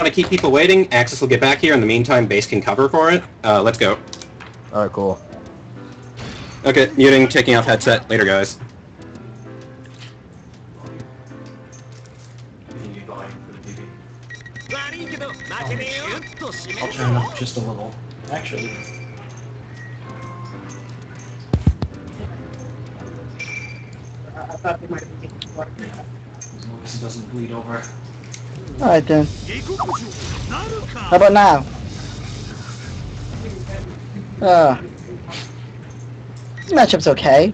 to keep people waiting, Axis will get back here. In the meantime, base can cover for it. Let's go. Alright, cool. Okay, muting, taking off headset. Later, guys. I'll turn it up just a little. Actually. I thought they might be getting water. As long as it doesn't bleed over. Alright then. How about now? This matchup's okay.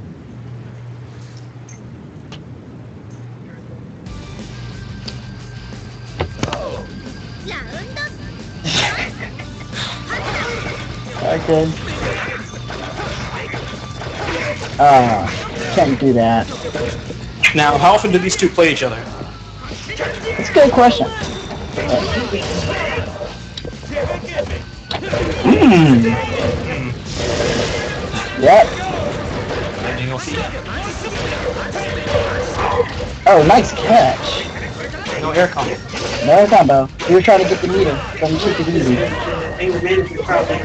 Okay. Can't do that. Now, how often do these two play each other? It's a good question. Yep. Oh, nice catch. No air combo. No air combo. You were trying to get the meter, so you took it easy. They were managing probably.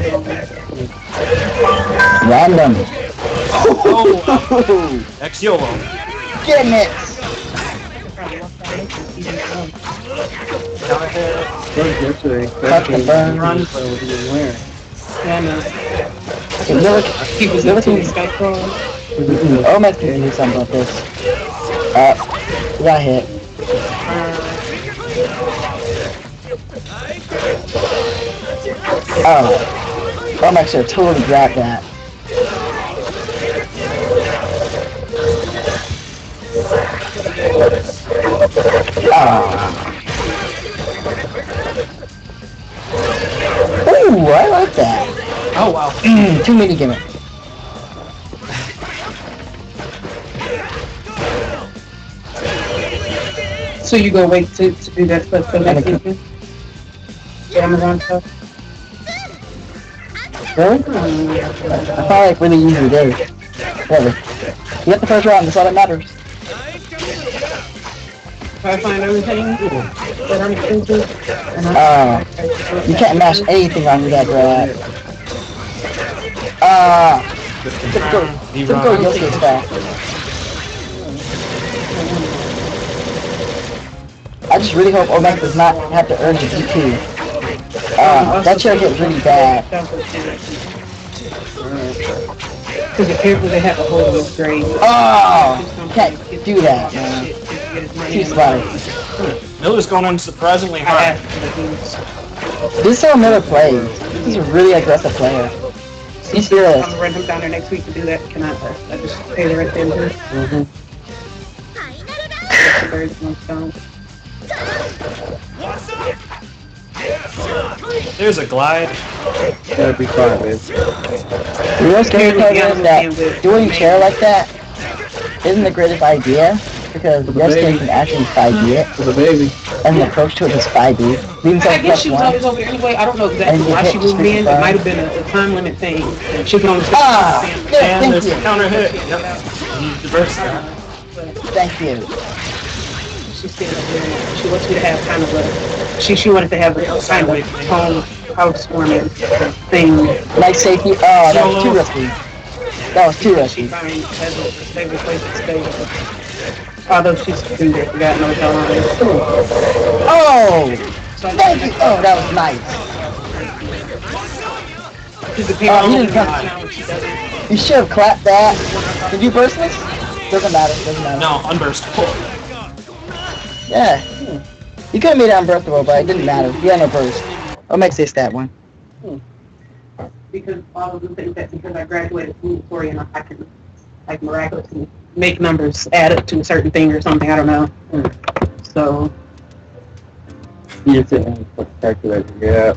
Random. Oh! Ex-YOLO. Getting it. Touch the burn. Yeah, I know. He was looking. Omet can do something about this. He got hit. Oh. Omet should have totally grabbed that. Ooh, I like that. Oh, wow. Too many gimmicks. So you gonna wait to do that stuff for next weekend? The Amazon stuff? Really? I felt like really easy days. Whatever. You get the first round, that's all that matters. If I find everything that I'm into, you can't mash anything on that grab. Typical Yosuke stuff. I just really hope Omek does not have to earn a DP. That chair gets really bad. because apparently they have a whole other grade. Oh! Can't do that, man. Too spotty. Miller's going in surprisingly hard. This is how Miller plays. He's a really aggressive player. He's fearless. I'm gonna run him down there next week to do that. Can I just pay the right there? There's a glide. That'd be fine, man. The real scary part is that doing chair like that isn't the greatest idea, because the best thing can actually 5D it, For the baby. and the approach to it is 5D. I guess she was always over there anyway. I don't know exactly why she moved in. It might have been a time limit thing. She can only yeah, And thank there's you. a counter hit. Yep. Diverse that. Thank you. She stayed up there. She wants me to have kind of a. She wanted to have a kind of home housewarming thing. Nice safety. Oh, that was too risky. That was too She risky. finally has a stable place to stay. Although she's been there for God knows how long. Oh! Thank you! Oh, that was nice. Oh, he didn't come. You should have clapped that. Did you burst this? Doesn't matter. Doesn't matter. No, unburst. Yeah. You could have made it unburstable, but it didn't matter. You had no burst. I'll make say stat one. Because all of the things that because I graduated from Victoria and I can like miraculously make numbers add up to a certain thing or something. I don't know. So. You said calculator, yeah.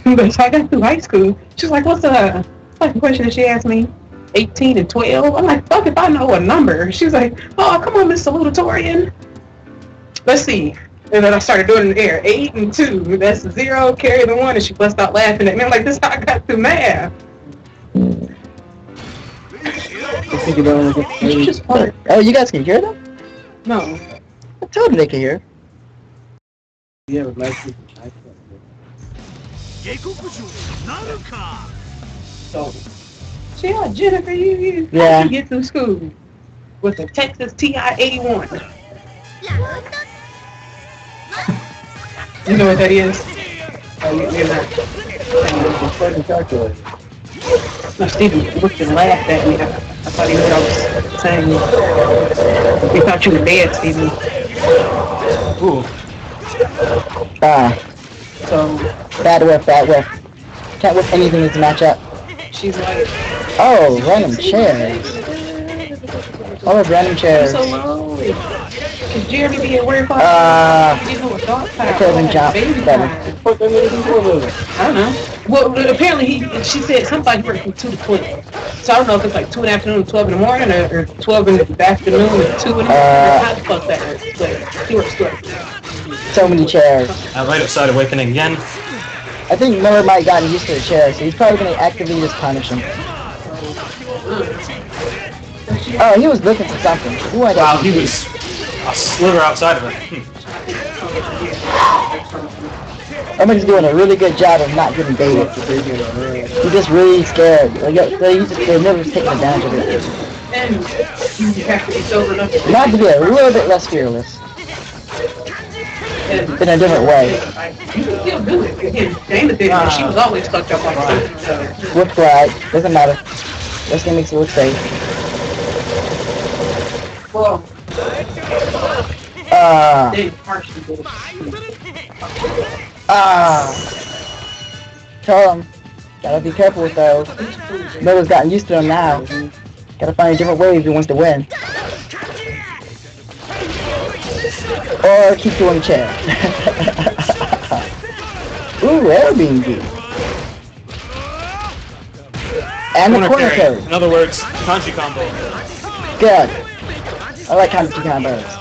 But so I got through high school. She's like, "What's the fucking question that she asked me? 18 and 12." I'm like, "Fuck if I know a number." She's like, "Oh, come on, Miss Salutatorian. Let's see." And then I started doing it in the air. 8 and 2. That's 0. Carry the 1. And she bust out laughing at me. I'm like, "This is how I got through math." Oh, you guys can hear them? No. I told them they can hear. Yeah, but like, So, yeah, Jennifer, you Yeah. how you get through school with a Texas TI 81? You know what that is? Oh, you're not. fucking calculator. No, Stephen looked and laughed at me. I thought he knew what I was saying. He thought you were dead, Stephen. Ooh. So Bad whiff, bad whiff. Can't whiff anything in this matchup. she's like, Oh, random chairs. Oh, random I'm chairs. so lonely. Cause Jeremy be at work all Uh, you know, a dog I time, could've been jumped baby better. time. What the nigga do for a living? I don't know. Well, apparently she said somebody worked from 2 to 12. So I don't know if it's like 2 in the afternoon, 12 in the morning, or 12 in the afternoon, and 2 in the morning. How the fuck that works? But he works 12. So many chairs. I light upside awakening again. I think Miller might have gotten used to the chair, so he's probably going to actively just punish him. Oh, he was looking for something. Ooh, I Wow, got he was a sliver outside of it. Somebody's doing a really good job of not getting baited. He's just really scared. They're never taking advantage of it. And you have to be sober enough to Not to be a little bit less fearless. In a different way. You can still do it. Again, Dana did, but she was always fucked up on the so. Whip flag. Doesn't matter. This game makes it look safe. Well, they partially did it. Tell him. Gotta be careful with those. Miller's gotten used to them now. Gotta find a different way if he wants to win. Or keep doing the chair. Ooh, air beam beat. And the corner carry. In other words, kanji combo. Good. I like kanji combos.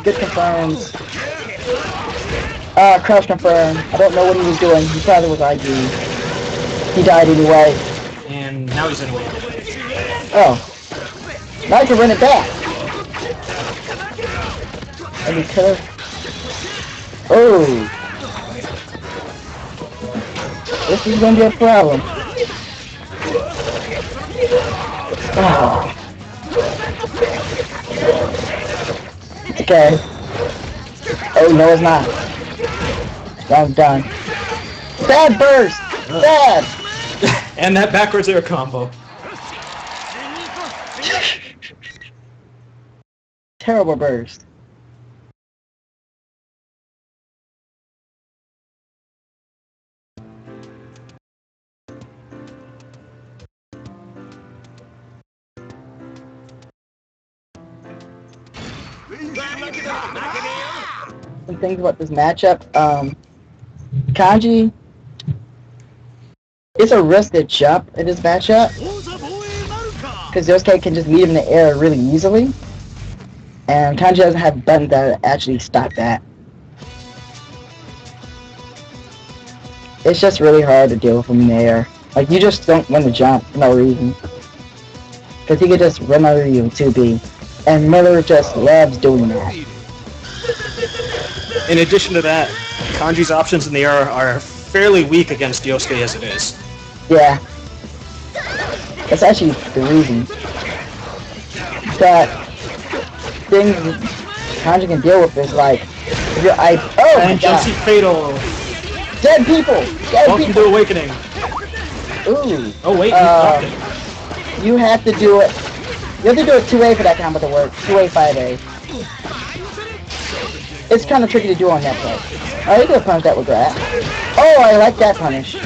Good confirms. Crouch confirm. I don't know what he was doing. He probably was IG. He died anyway. And now he's in a way. Oh. Now I can run it back. And he could've... Oh. This is gonna be a problem. Oh. It's okay. Oh, no, it's not. I'm done. Bad burst! Bad! And that backwards air combo. Terrible burst. Some things about this matchup. Kanji, it's a risk to jump in this matchup because Yosuke can just leave in the air really easily, and Kanji doesn't have buttons that actually stop that. It's just really hard to deal with him in the air. Like, you just don't want to jump for no reason, because he could just run over you in 2B, and Miller just loves doing that. In addition to that, Kanji's options in the air are fairly weak against Yosuke as it is. Yeah. That's actually the reason. That things Kanji can deal with is like, if you're, oh my And god. Jumpsuit Fatal. Dead people! Dead Welcome people! to Awakening. Ooh. Oh wait, he blocked it. You have to do it. You have to do it 2A for that combo to work. 2A, 5A. It's kind of tricky to do on that play. Oh, you could punish that with grab. Oh, I like that punish.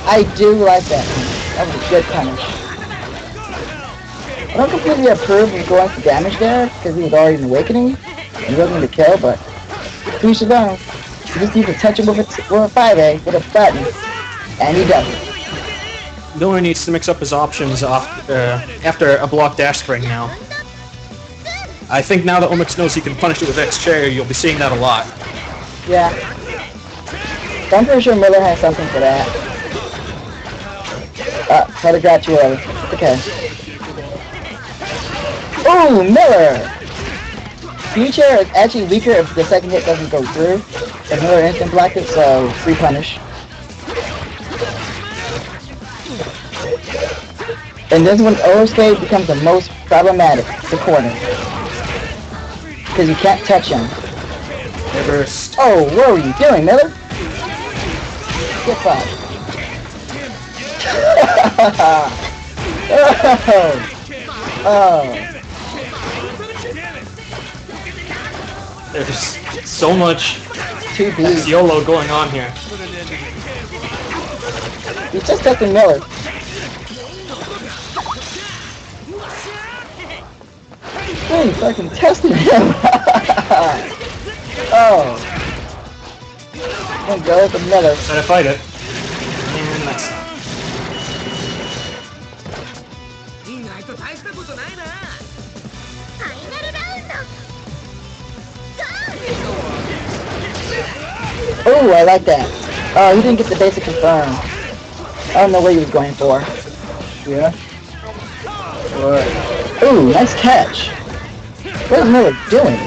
I do like that punish. That was a good punish. I don't completely approve of going for damage there, because he was already in Awakening. He wasn't going to kill, but he should know. You just need to touch him with a 5A, with a button, and he does it. Miller needs to mix up his options after a block dash spring now. I think now that Omix knows he can punish it with X chair, you'll be seeing that a lot. Yeah. So I'm pretty sure Miller has something for that. Tried to grab too early. Okay. Oh, Miller! Future is actually weaker if the second hit doesn't go through. If Miller instant blocked it, so free punish. And this is when Overscape becomes the most problematic, the corner. Because you can't touch him. Reversed. Oh, what were you doing, Miller? Get fucked. Oh. There's so much Too deep. YOLO going on here. He's just testing Miller. Hey, fucking testing him. Oh. I'm gonna go with the Miller. Try to fight it. And that's... Oh, I like that. Oh, he didn't get the basic confirm. I don't know what he was going for. Yeah? What? Ooh, nice catch. What is Miller doing?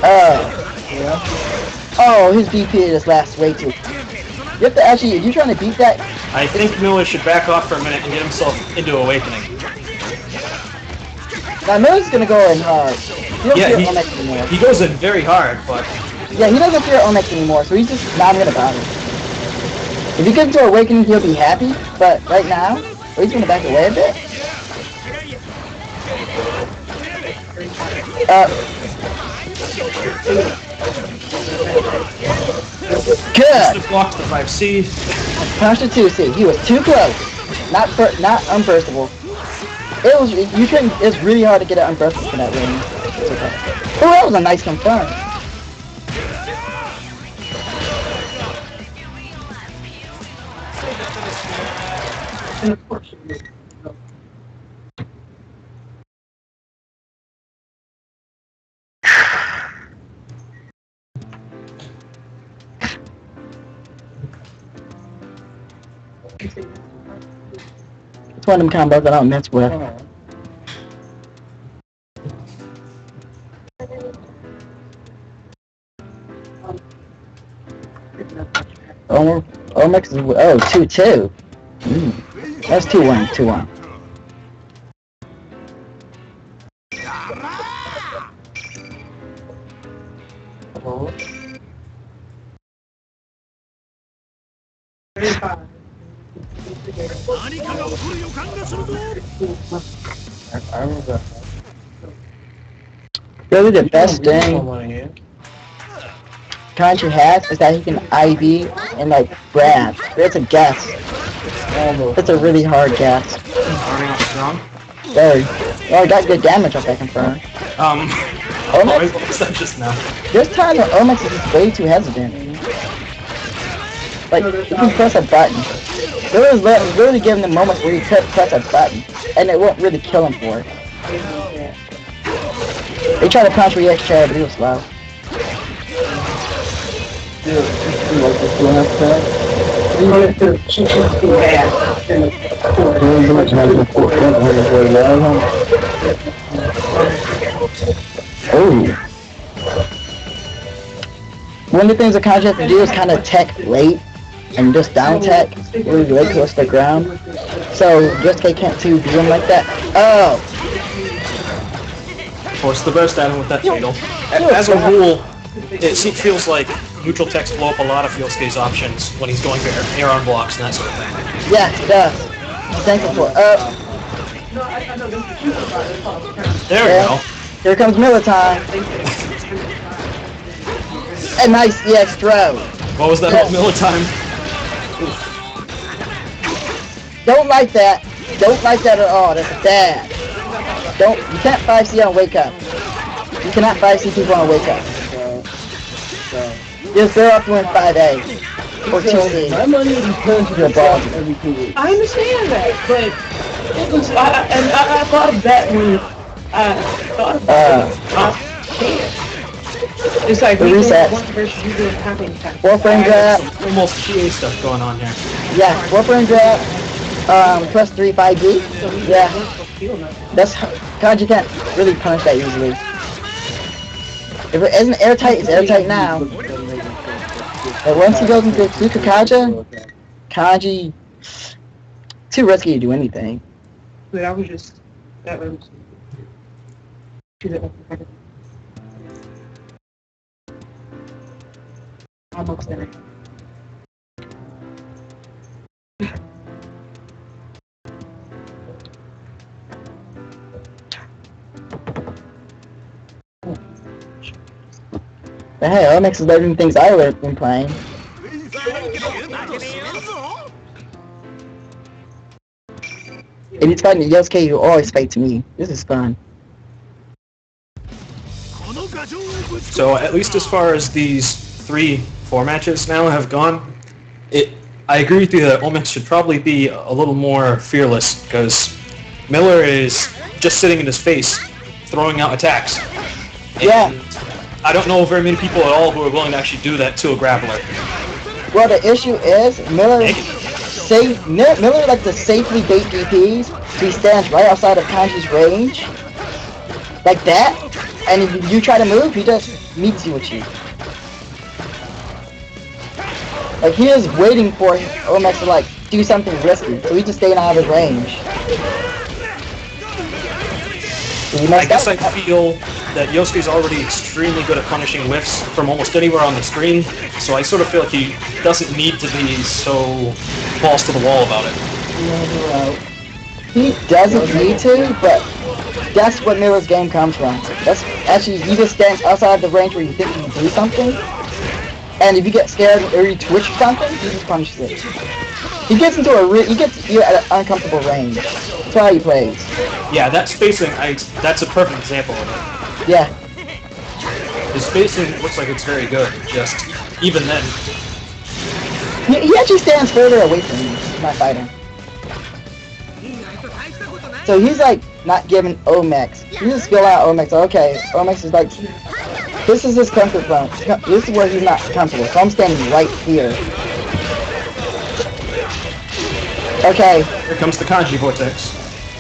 Yeah? Oh, his BP just lasts way too. You have to actually, if you're trying to beat that, I think Miller should back off for a minute and get himself into Awakening. now Miller's gonna go in hard. He don't fear Omex anymore. He goes in very hard, but... Yeah, he doesn't fear Omex anymore, so he's just not good about it. If he gets into Awakening, he'll be happy, but right now, he's gonna back away a bit. Good! Just blocked the 5C. Punched the 2C. He was too close. Not unburstable. It was you couldn't. It's really hard to get it unburstable for that ring. Oh, that was a nice confirm. And of course, It's one of them combos I don't mess with. Omex is 2-2. That's 2-1, 2-1. I remember. Really the best thing Contra has is that he can IV and like grab. It's a guess. It's a really hard guess. Starting off strong. Very. Well, I got good damage off that confirm. What was that just now? There's times when Omex is just way too hesitant. Like, you can press a button. There was literally giving him moments where he could press a button, and it won't really kill him for it. They tried to punch with extra, but he was slow. Oh. One of the things the Contra has to do is kind of tech late and just down tech really late close to the ground. So Yosuke can't do him like that. Oh! Force the burst at him with that fatal. As a rule, it feels like neutral techs blow up a lot of Yosuke's options when he's going for air on blocks and that sort of thing. Yeah, it does. Thankful for There we go. Here comes Miller time. A nice EX throw. What was that about Miller time? Don't like that. Don't like that at all. That's bad. You can't 5C on wake up. You cannot 5C people on wake up. Just throw up to win 5A. Or 2C. My money is turned to the ball every 2 weeks. I understand that, but it was, I thought of that when I thought about it. I can't. It's like The we reset. doing one versus you doing how many times? 4 frame grab. Almost GA stuff going on here. Yeah, 4 frame grab. Plus 3 5B. Yeah. That's Kanji can't really punish that easily. If it isn't airtight, it's airtight now. But once he goes into Tsukakaja, Kanji too risky to do anything. But I was just that was. Almost there. But hey, Onyx is better than things I would have been playing. And he's fighting Yosuke who always fights me. This is fun. So at least as far as these 3 4 matches now have gone, I agree with you that Olmex should probably be a little more fearless because Miller is just sitting in his face, throwing out attacks. Yeah. And I don't know very many people at all who are willing to actually do that to a grappler. Well, the issue is Miller likes to safely bait DPs, so he stands right outside of Kanji's range, like that. And if you try to move, he just meets you with you. Like he is waiting for Olmex to like do something risky, so he's just staying out of his range. So I guess I feel that Yosuke's already extremely good at punishing whiffs from almost anywhere on the screen, so I sort of feel like he doesn't need to be so balls to the wall about it. He doesn't need to, but that's what Miller's game comes from. That's actually, you just stand outside the range where you think you can do something, and if you get scared or you twitch or something, he just punishes it. He gets you at an uncomfortable range. That's how he plays. Yeah, that spacing, that's a perfect example of it. Yeah. His spacing looks like it's very good, just even then. He actually stands further away from me, my fighter. So he's like not giving Olmex. He just feel out Olmex. Okay, Olmex is like, this is his comfort zone. This is where he's not comfortable. So I'm standing right here. Okay. Here comes the Kanji Vortex.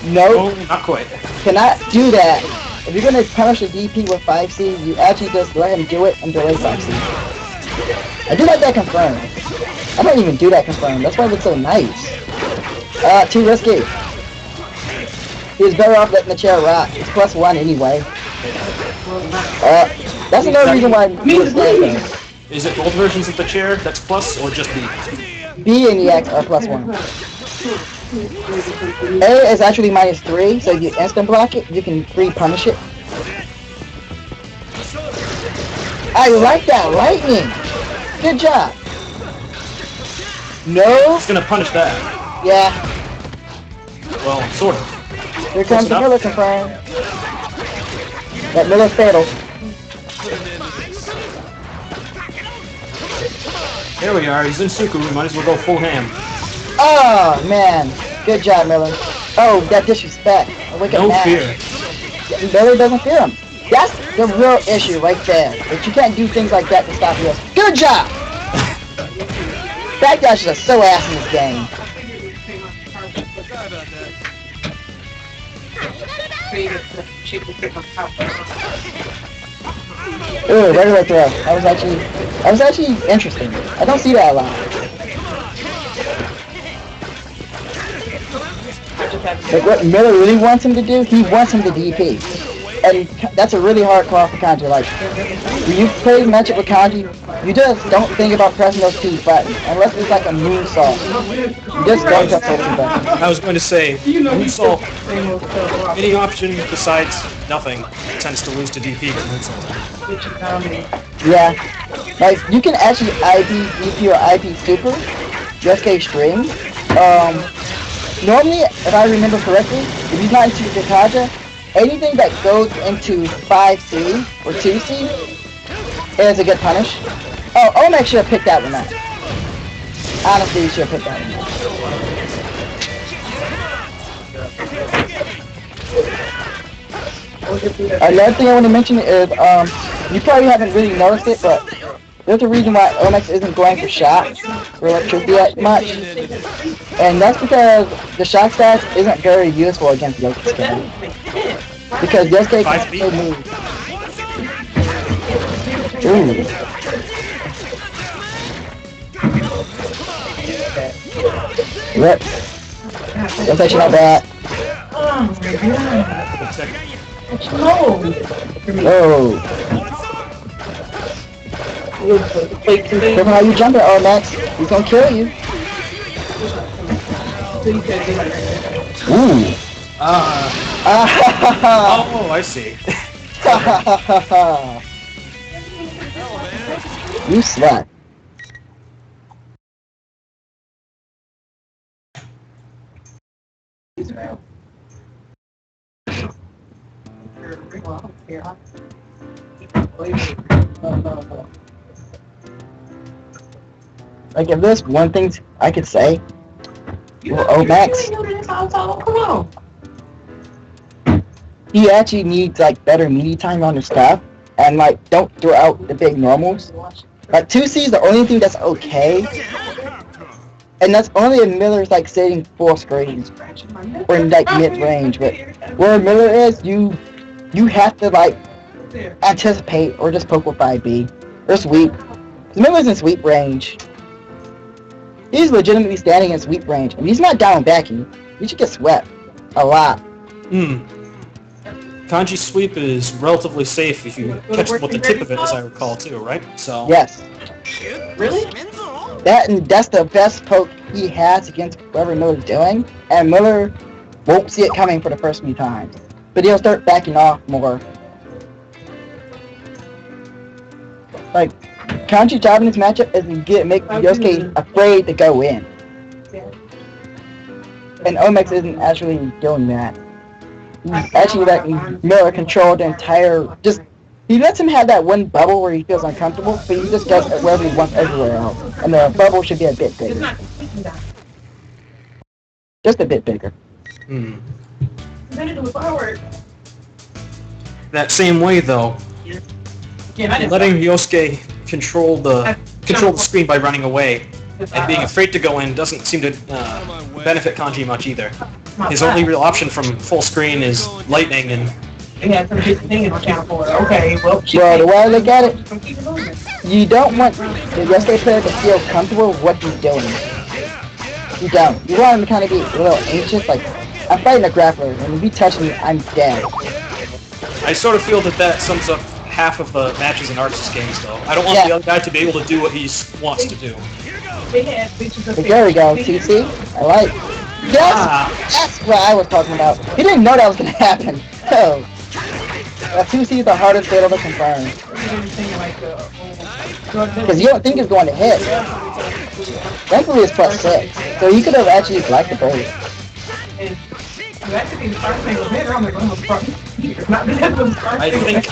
No, Oh, not quite. cannot do that. If you're gonna punish a DP with 5C, you actually just let him do it and delay 5C. I do like that confirmed. I don't even do that confirmed. That's why it looks so nice. Too risky. He was better off letting the chair rock. It's +1 anyway. That's another reason why I'm Is it both versions of the chair that's plus, or just B? B and EX are +1. A is actually -3, so if you instant block it, you can free punish it. I like that lightning! Good job! No? It's gonna punish that. Yeah. Well, sort of. Here comes the Miller confirm. That Miller's fatal. There we are, he's in Suku, we might as well go full ham. Oh, man. Good job, Miller. Oh, that disrespect. Look at No that. fear. Miller doesn't fear him. That's the real issue right there. That you can't do things like that to stop you. Good job! Backdashes are so ass in this game. Ooh, regular throw. That was actually interesting. I don't see that a lot. Like what Miller really wants him to do, he wants him to DP. And that's a really hard call for Kanji. Like, when you play matchup with Kanji, you just don't think about pressing those 2 buttons. Unless it's like a moonsault. You just don't press those 2 buttons. I was going to say, moonsault, any option besides nothing tends to lose to DP with moonsault. Yeah. Like, you can actually IP DP or IP super, just get string. Normally, if I remember correctly, if you're not into Kakaja, anything that goes into 5C or 2C is a good punish. Oh, Olmex should have picked that one up. Honestly, you should have picked that one up. Another thing I want to mention is, you probably haven't really noticed it, but there's a reason why Omex isn't going for shots or electricity that much. And that's because the shock stats isn't very useful against Yosuke. Because Yosuke can still move. Ooh. Rip. That's actually not bad. Whoa. Careful how you jump it, Max. He's gonna kill you. Ooh. Oh, I see. You slut. Like, if there's one thing I could say, well, Max, he actually needs like better media time on his stuff, and like don't throw out the big normals. Like 2C is the only thing that's okay, and that's only if Miller's like sitting full screen or in like mid range. But where Miller is, you have to like anticipate or just poke with 5B or sweep. Miller's in sweep range. He's legitimately standing in sweep range, and he's not down backing. He should get swept a lot. Kanji sweep is relatively safe if you catch with the tip of it, as I recall, too, right? So. Yes. Really? That's the best poke he has against whatever Miller's doing, and Miller won't see it coming for the first few times. But he'll start backing off more. Like, Kanji job in this matchup is to make Yosuke afraid to go in. And Omex isn't actually doing that. He's actually letting Miller control the entire... He lets him have that one bubble where he feels uncomfortable, but he just does it wherever he wants everywhere else. And the bubble should be a bit bigger. Just a bit bigger. That same way, though, letting Yosuke control the screen by running away and being afraid to go in doesn't seem to benefit Kanji much either. His only real option from full screen is lightning, and Okay, well, the way I look at it, you don't want the Yosuke player to feel comfortable with what he's doing. You don't. You want him to kind of be a little anxious, like, I'm fighting a grappler, and if you touch me, I'm dead. I sort of feel that sums up half of the matches in Arxis games, though. I don't want the other guy to be able to do what he wants to do. There we go, TC. I like. That's what I was talking about. He didn't know that was going to happen. So, 2C is the hardest battle to confirm. Because you don't think it's going to hit. Thankfully it's +6, so you could have actually liked the bird. I think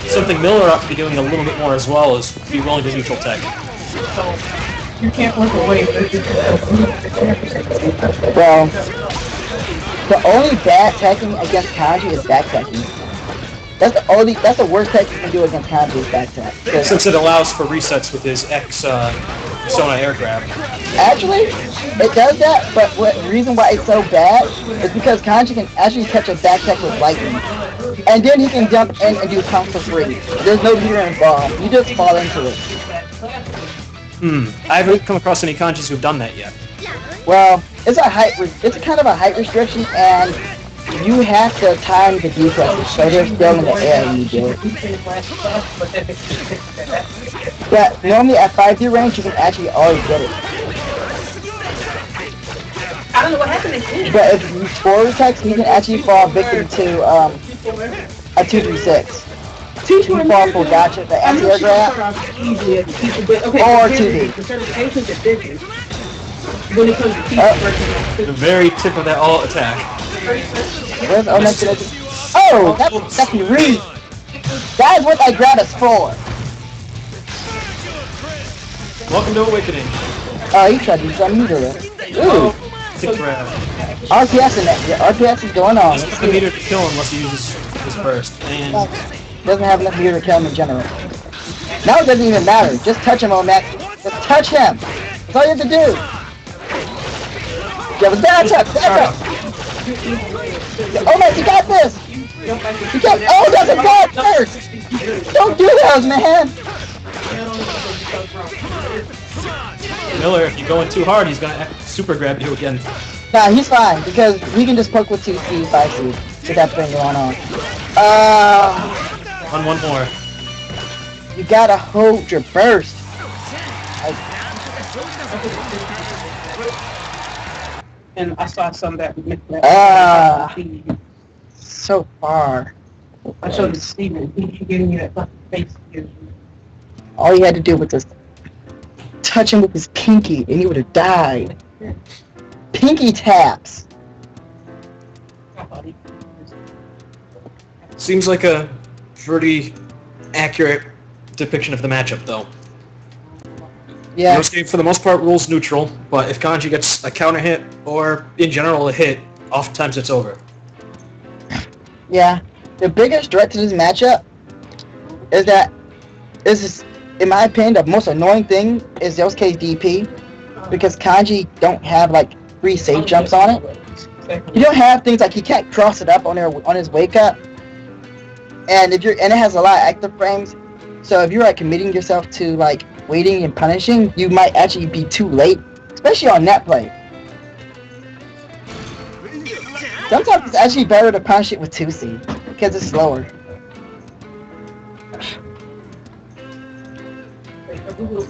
something Miller ought to be doing a little bit more as well is be willing to neutral tech. You can't look away. Well, the only bad teching against Kanji is back teching. That's the worst tech you can do against Kanji is back tech. Since it allows for resets with his Sona air grab. Actually, it does that, but the reason why it's so bad is because Kanji can actually catch a back tech with lightning. And then he can jump in and do pump for free. There's no meter involved. You just fall into it. I haven't come across any Kanjis who've done that yet. Well, it's a kind of a height restriction, and you have to time the defense, so they're still in the air when you do it. But normally at 5D range, you can actually always get it. I don't know what happened to him. But if you forward attacks, you can actually fall victim to a 236. You fall for gotcha, the anti-air grab, or 2D. The very tip of that all attack. Where's Omex? Oh, that's rude. That's what I grab us for. Welcome to Awakening. Oh, he tried to do some meter. Ooh. Tick grab. RPS in that. Yeah, RPS is going on. This is the meter to kill unless he uses his burst. And doesn't have enough meter to kill him in general. Now it doesn't even matter. Just touch him, Omek. Just touch him. That's all you have to do. You have a back up. Omek, you got this. You got. Oh, that's a bad first. Don't do those, man. Miller, if you're going too hard, he's gonna super grab you again. Nah, he's fine because we can just poke with 2C, 5C with that thing going on. On one more. You gotta hold your burst. And I saw some that So far. I showed it to Steven. He gave me that fucking face. All he had to do was just touch him with his pinky and he would have died. Pinky taps. Seems like a pretty accurate depiction of the matchup, though. Yeah. Yosuke, for the most part, rules neutral, but if Kanji gets a counter hit, or in general a hit, oftentimes it's over. Yeah. The biggest threat to this matchup is that in my opinion, the most annoying thing is Yosuke's DP, because Kanji don't have like free safe jumps on it. You don't have things like he can't cross it up on his wake up, and it has a lot of active frames. So if you're like committing yourself to like waiting and punishing, you might actually be too late, especially on net play. Sometimes it's actually better to punish it with 2C because it's slower.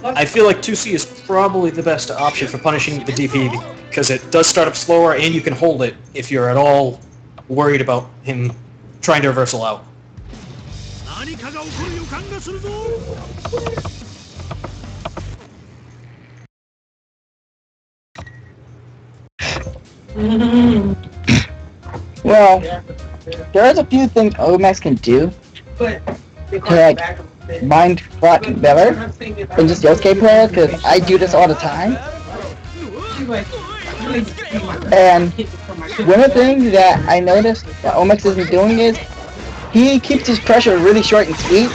I feel like 2C is probably the best option for punishing the DP because it does start up slower and you can hold it if you're at all worried about him trying to reversal out. Well, there's a few things Omex can do to like mind fuck better than just Yosuke players, because I do this all the time. And one of the things that I noticed that Omex isn't doing is he keeps his pressure really short and sweet,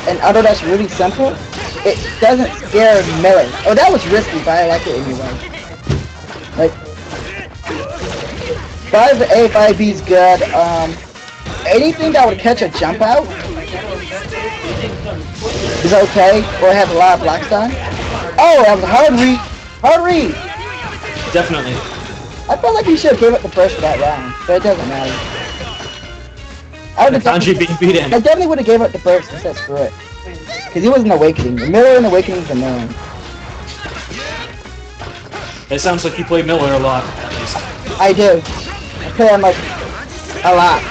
and although that's really simple, it doesn't scare Miller. Oh, that was risky, but I like it anyway. Like, 5A, 5B is good. Anything that would catch a jump out is okay, or have a lot of blocks done. Oh, that was a hard read. Hard read. Definitely. I felt like he should have gave up the first for that round, but it doesn't matter. Kanji being beat in. I definitely would have gave up the first and said screw it. Because he was an awakening. The Miller and awakening is annoying. It sounds like you play Miller a lot. I do. I play him like a lot.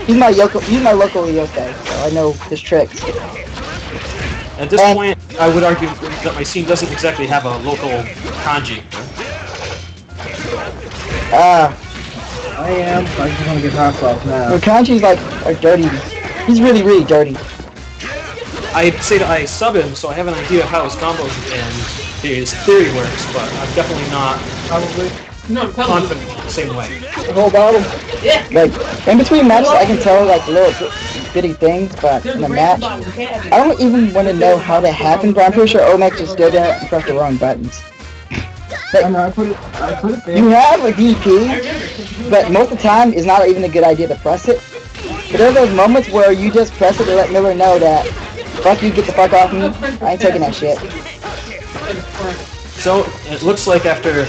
He's my local Yosuke, so I know his tricks. At this point, I would argue that my scene doesn't exactly have a local Kanji. I am. I just want to get hot sauce now. Well, Kanji's like dirty. He's really, really dirty. I'd say that I sub him, so I have an idea of how his combos and his theory works, but I'm definitely not confident the same way. The whole bottle. Like, in between matches, I can tell like little bitty things, but in a match, I don't even want to know how that happened, but I'm pretty sure Omex just stood there and pressed the wrong buttons. Like, I put it there. you have a DP, but most of the time, it's not even a good idea to press it. But there's those moments where you just press it to let Miller know that, fuck you, get the fuck off me, I ain't taking that shit. So, it looks like after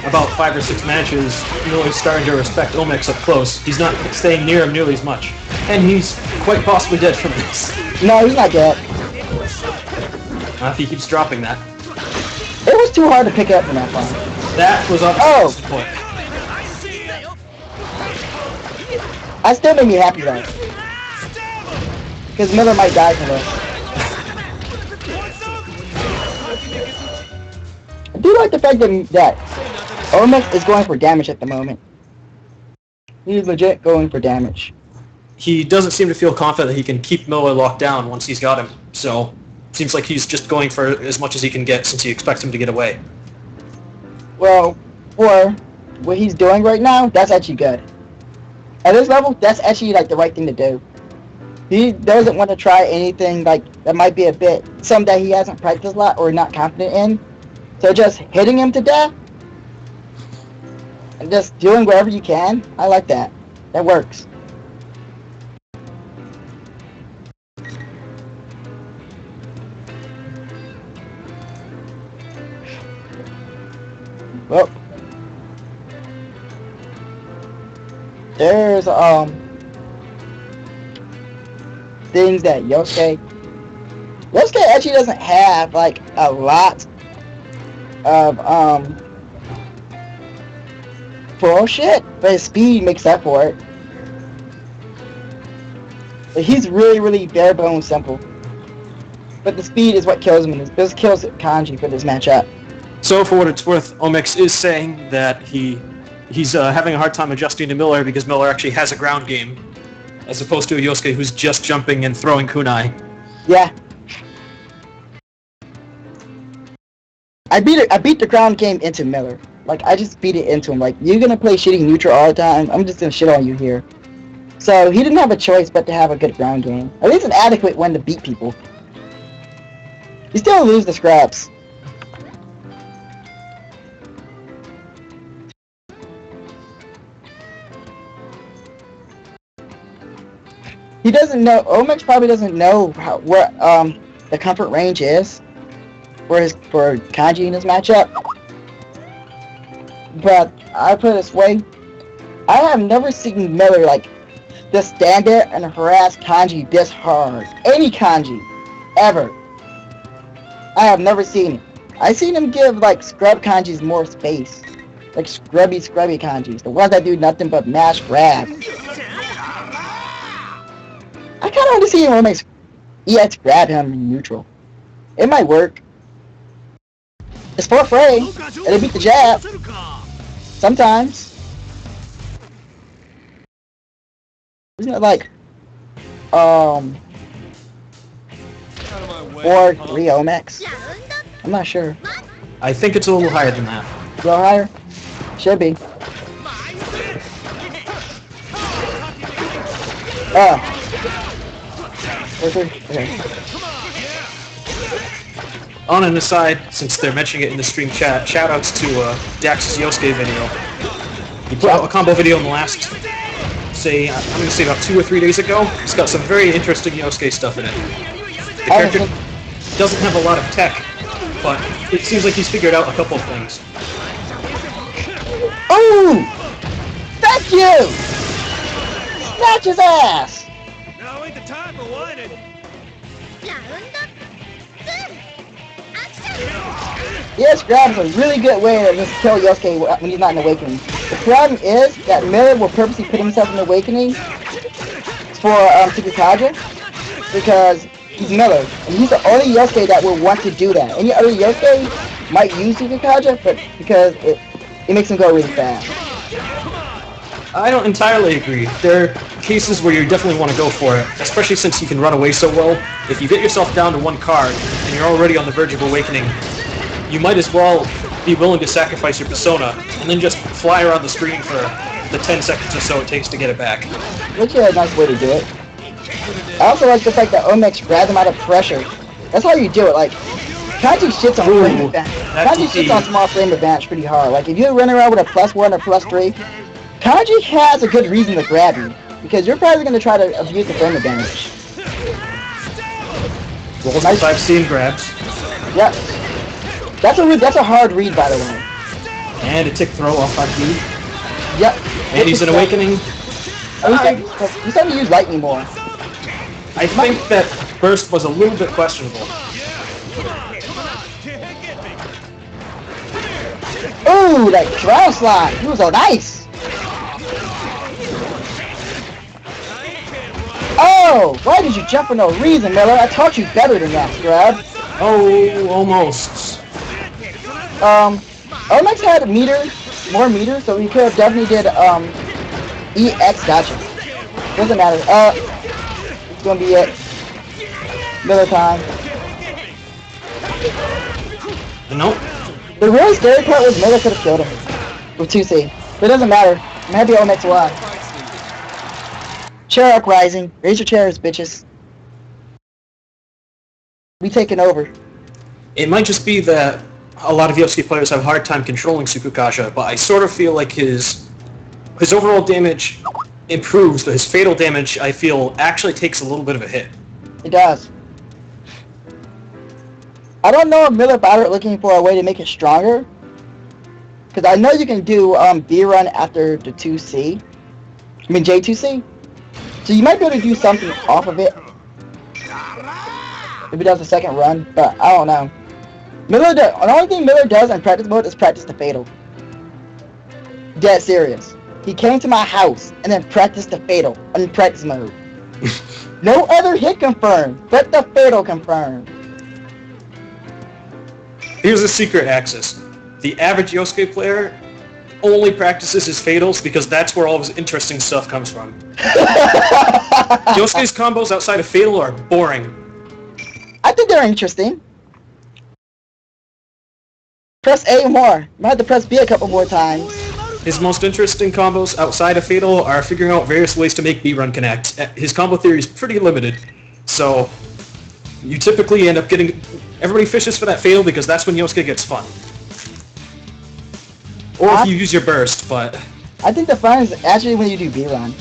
about 5 or 6 matches, Miller's starting to respect Omex up close. He's not staying near him nearly as much. And he's quite possibly dead from this. No, he's not dead. If he keeps dropping that. It was too hard to pick up from that far. That was obviously the point. I still made me happy though. Because Miller might die from this. I do like the fact that Omex is going for damage at the moment. He's legit going for damage. He doesn't seem to feel confident that he can keep Miller locked down once he's got him, so it seems like he's just going for as much as he can get since he expects him to get away. Well, for what he's doing right now, that's actually good. At this level, that's actually like the right thing to do. He doesn't want to try anything like that might be a bit some that he hasn't practiced a lot or not confident in. So just hitting him to death and just doing whatever you can. I like that. That works. Well, there's things that Yosuke actually doesn't have like a lot of bullshit, but his speed makes up for it. But he's really bare bones simple. But the speed is what kills him, and this kills Kanji for this matchup. So for what it's worth, Omix is saying that he's having a hard time adjusting to Miller because Miller actually has a ground game, as opposed to a Yosuke who's just jumping and throwing kunai. Yeah. I beat the ground game into Miller. Like, I just beat it into him. Like, you're gonna play shitty neutral all the time, I'm just gonna shit on you here. So he didn't have a choice but to have a good ground game. At least an adequate one to beat people. You still lose the scraps. He doesn't know. Omix probably doesn't know where the comfort range is for Kanji in this matchup. But I put it this way: I have never seen Miller like just stand there and harass Kanji this hard. Any Kanji, ever. I have never seen it. I seen him give like scrub Kanjis more space, like scrubby Kanjis, the ones that do nothing but mash grab. I kind of want to see him when EX grab him in neutral. It might work. It's for Frey, and they beat the jab. Sometimes. Isn't it like, 4-3 Omex? I'm not sure. I think it's a little higher than that. A little higher? Should be. Okay. On an aside, since they're mentioning it in the stream chat, shoutouts to Dax's Yosuke video. He put out a combo video in the last, I'm going to say about 2 or 3 days ago. It's got some very interesting Yosuke stuff in it. The character doesn't have a lot of tech, but it seems like he's figured out a couple of things. Oh! Thank you! Snatch his ass! Now ain't the time for whining. Yes, grab is a really good way to just kill Yosuke when he's not in Awakening. The problem is that Miller will purposely put himself in Awakening for Tsukikaja because he's Miller, and he's the only Yosuke that will want to do that. Any other Yosuke might use Tsukikaja, but because it makes him go really fast. I don't entirely agree. There are cases where you definitely want to go for it, especially since you can run away so well. If you get yourself down to one card, and you're already on the verge of Awakening, you might as well be willing to sacrifice your persona, and then just fly around the screen for the 10 seconds or so it takes to get it back. Which is a nice way to do it. I also like the fact that Omex grabs him out of pressure. That's how you do it. Like, Kanji shits on frame advantage. Kanji shits on small frame advantage pretty hard. Like, if you run around with a +1 or +3, Kanji has a good reason to grab you, because you're probably going to try to abuse the frame advantage. Nice. I've seen grabs. Yep. That's a hard read, by the way. And a tick throw off on D. Yep. And he's an Awakening. He's starting to use lightning more. I think that burst was a little bit questionable. Ooh, that ground slide! He was so nice! Oh! Why did you jump for no reason, Miller? I taught you better than that, Scrub. Oh, almost. Omex had more meters, so he could have definitely did, EX gotcha. Doesn't matter. It's gonna be it. Miller time. Nope. The really scary part was Miller could have killed him with 2C. But it doesn't matter. I'm happy Omex won. Chair uprising. Raise your chairs, bitches. We taking over. It might just be that a lot of Yosuke players have a hard time controlling Tsukukasha, but I sort of feel like his overall damage improves, but his fatal damage, I feel, actually takes a little bit of a hit. It does. I don't know if Miller Bauer looking for a way to make it stronger. Because I know you can do B-run after the 2C. I mean J2C. So you might be able to do something off of it. If he does a second run, but I don't know. The only thing Miller does in practice mode is practice the fatal. Dead serious. He came to my house and then practiced the fatal in practice mode. No other hit confirmed, but the fatal confirmed. Here's a secret, Axis. The average Yosuke player only practices his fatals because that's where all of his interesting stuff comes from. Yosuke's combos outside of fatal are boring. I think they're interesting. Press A more. Might have to press B a couple more times. His most interesting combos outside of fatal are figuring out various ways to make B-run connect. His combo theory is pretty limited, so you typically end up getting... Everybody fishes for that fatal because that's when Yosuke gets fun. Or if you use your burst, but... I think the fun is actually when you do B-run.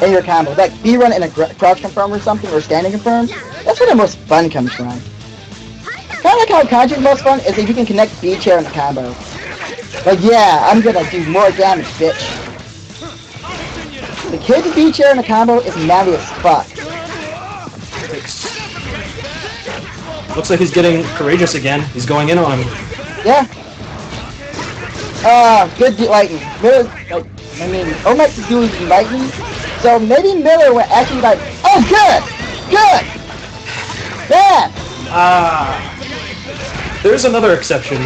In your combos. Like B-run and a crouch confirm or something, or standing confirm. That's where the most fun comes from. Kind of like how Kanji's most fun is if you can connect B-chair in the combo. Like, yeah, I'm gonna do more damage, bitch. The kid's B-chair in the combo is natty as fuck. Looks like he's getting courageous again. He's going in on him. Yeah. Good lightning. Miller, Omex is doing lightning, so maybe Miller will actually like, oh, good! Bad! There's another exception.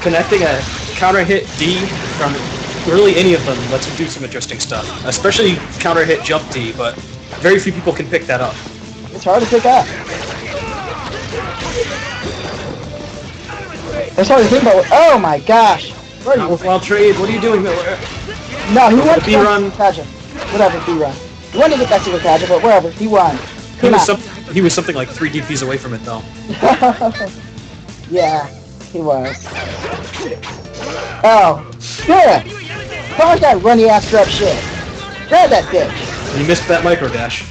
Connecting a counter hit D from really any of them lets him do some interesting stuff. Especially counter hit jump D, but very few people can pick that up. It's hard to pick up. It's hard to think about. Oh my gosh! Where are you? Wild trade. What are you doing, Miller? No, he won B run. Whatever, B run. He wanted to get that super Kaja, but whatever, he won. He was something like 3 DPs away from it, though. Yeah, he was. Oh, good! How's that runny ass grab shit? Grab that bitch! He missed that micro dash.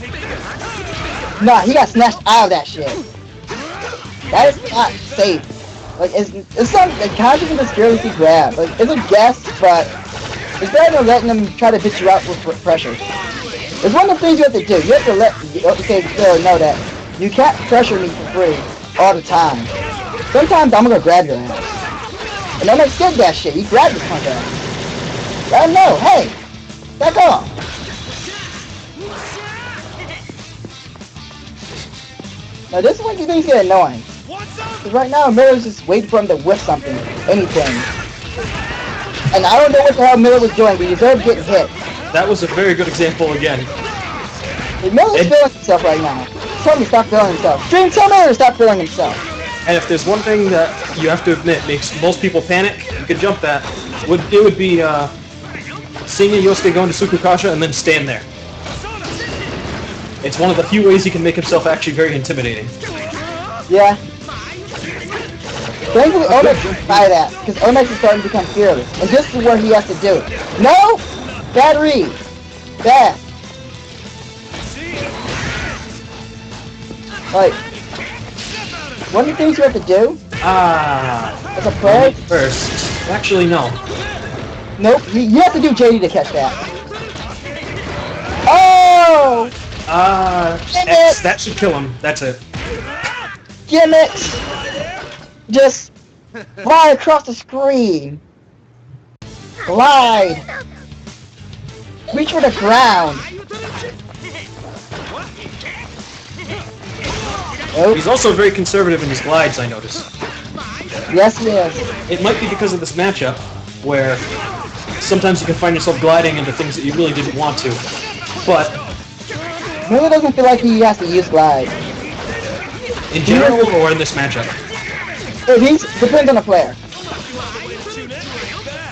Nah, he got snatched out of that shit. That is not safe. Like, it's something that Kaja can just fearlessly grab. Like, it's a guess, but it's better than letting them try to bitch you out with pressure. It's one of the things you have to do. You have to let the know that you can't pressure me for free all the time. Sometimes I'm gonna grab your ass. And I'm gonna skip that shit. He grabbed his punk ass. Let him know, hey, back off. Now this is when things get annoying. Because right now Miller's just waiting for him to whiff something, anything. And I don't know what the hell Miller was doing, but he deserved getting hit. That was a very good example again. Miller's feeling himself right now. Tell him to stop feeling himself. Dream, tell Miller to stop feeling himself. And if there's one thing that you have to admit makes most people panic, you could jump that, it would be seeing a Yosuke go into Tsukukasha and then stand there. It's one of the few ways he can make himself actually very intimidating. Yeah. Thankfully, Omex can try that, because Omex is starting to become fearless. And this is where he has to do it. No! Bad read. Bad. Like, one of the things you have to do as a player... First. Actually, no. Nope, you have to do JD to catch that. Oh! X, that should kill him. That's it. Gimmicks! Just fly across the screen. Glide. Reach for the ground. Oh. He's also very conservative in his glides, I notice. Yes, he is. It might be because of this matchup, where sometimes you can find yourself gliding into things that you really didn't want to. But Miller doesn't feel like he has to use glide. in general, or in this matchup? Depends on the player.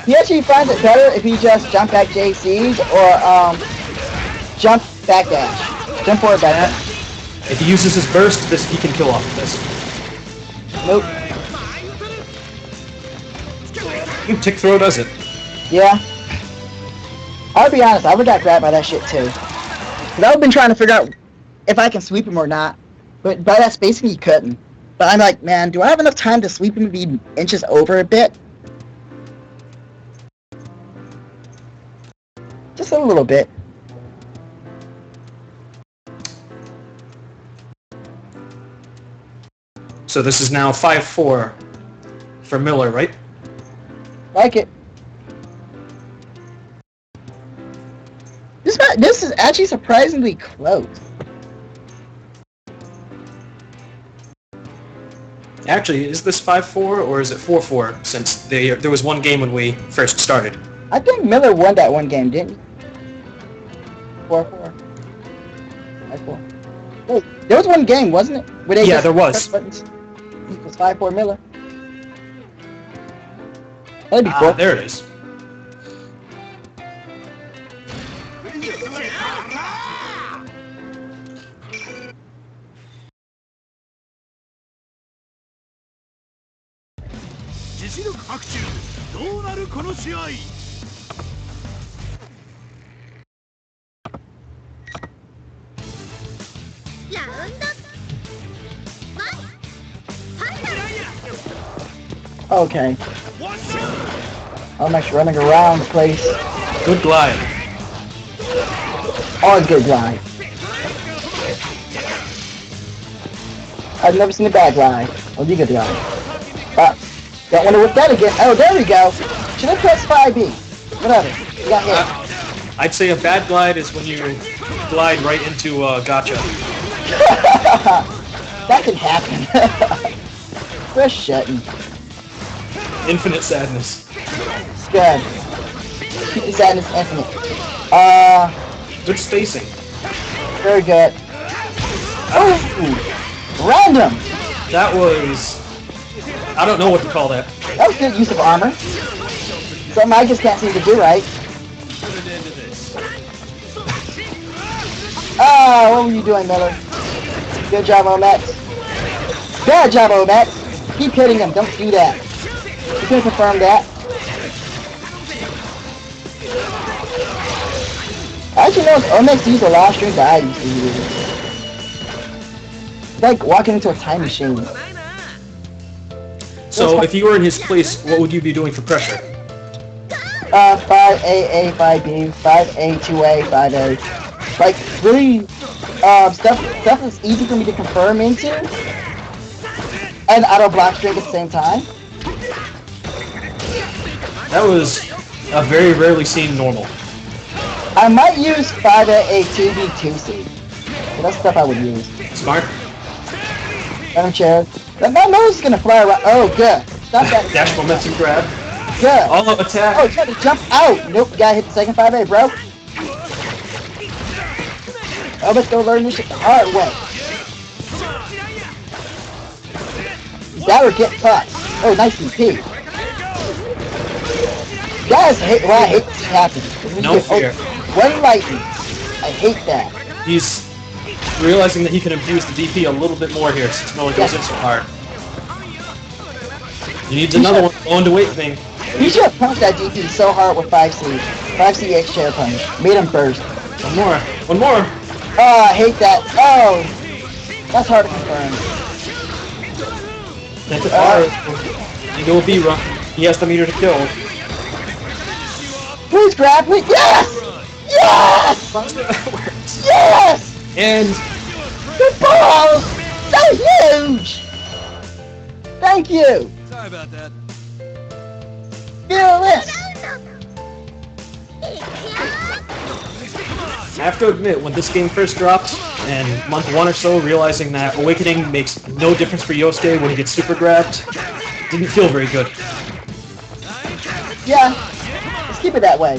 He actually finds it better if he just jump back JCs or jump Backdash. Jump forward, backdash. If he uses his burst, he can kill off of this. Nope. Tick throw does it. Yeah. I'll be honest, I would got grabbed by that shit too. Cause I've been trying to figure out if I can sweep him or not. But by that spacing, he couldn't. But I'm like, man, do I have enough time to sweep him and be inches over a bit? Just a little bit. So this is now 5-4 for Miller, right? Like it. This is actually surprisingly close. Actually, is this 5-4 or is it 4-4? Since there was one game when we first started. I think Miller won that one game, didn't he? 4-4. 5-4. Wait, there was one game, wasn't it? Where they There was. Buttons. It was 5-4 Miller. That'd be cool. There it is. Okay. I'm actually running around the place. Good glide. Always good glide. I've never seen a bad glide. Oh, you good glide. Don't want to whip that again. Oh, there we go. Should have pressed 5B. Whatever. You got hit. I'd say a bad glide is when you glide right into gotcha. That can happen. We're shutting. Infinite sadness. Good. Keep the sadness infinite. Good spacing. Very good. Oh, random. That was... I don't know what to call that. That was good use of armor. Something I just can't seem to do right. What were you doing, Miller? Good job, Omet. Bad job, Omet. Keep hitting him. Don't do that. You can confirm that. I actually know Omet used a lot of strength that I used to use. It's like walking into a time machine. So if you were in his place, what would you be doing for pressure? 5A, 5B, 5A, 2A, 5A. Like, really, stuff that's easy for me to confirm into, and auto block strength at the same time. That was a very rarely seen normal. I might use 5A, 2B, 2C. So that's stuff I would use. Smart. Let him chair. My nose is gonna fly around. Oh, good. Stop that. Dash momentum grab. Good. All out attack. Oh, try to jump out. Nope, gotta hit the second 5A, bro. Oh, let's go learn this shit the hard way. That or get fucked. Oh, nice DP. Guys, I hate this happening. No fear. One lightning. I hate that. He's realizing that he can abuse the DP a little bit more here since Miller goes in so hard. He needs another one going to weight thing. He should have punched that DP so hard with 5C. 5C X chair punch. Made him burst. One more. One more. Oh, I hate that. Oh, that's hard to confirm. That's it. You go with B-Run. He has the meter to kill. Please grab me. Yes! Yes! Yes! And The balls! So huge! Thank you! Sorry about that. Feel this! I have to admit, when this game first dropped, and month 1 or so, realizing that Awakening makes no difference for Yosuke when he gets super grabbed, didn't feel very good. Yeah, let's keep it that way.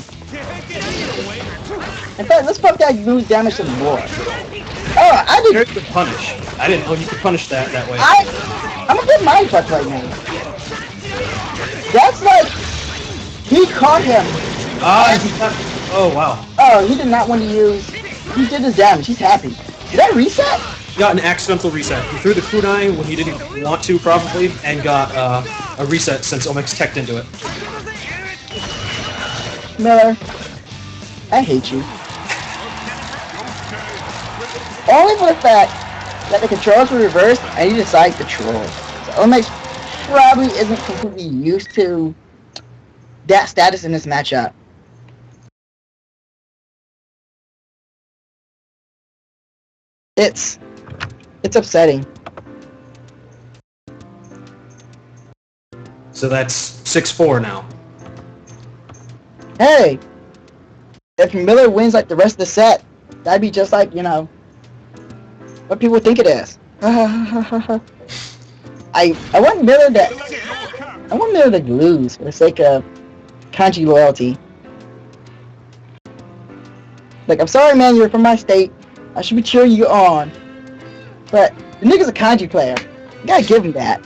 In fact, let's pump that moves damage some more. Oh, I Very did. good punish. I didn't know you could punish that way. I'm gonna get my fucked right now. That's like he caught him. Oh wow. Oh, he did not want to use He did his damage. He's happy. Did I reset? Got an accidental reset. He threw the kunai when he didn't want to, probably, and got a reset since Omix teched into it. Miller, I hate you. Only for the fact that the controls were reversed and you decide to troll. So Omix probably isn't completely used to that status in this matchup. It's upsetting. So that's 6-4 now. Hey, if Miller wins like the rest of the set, that'd be just like, you know, what people think it is. I want Miller to lose for the sake of Kanji loyalty. Like, I'm sorry, man, you're from my state. I should be cheering you on. But the nigga's a Kanji player. You gotta give him that.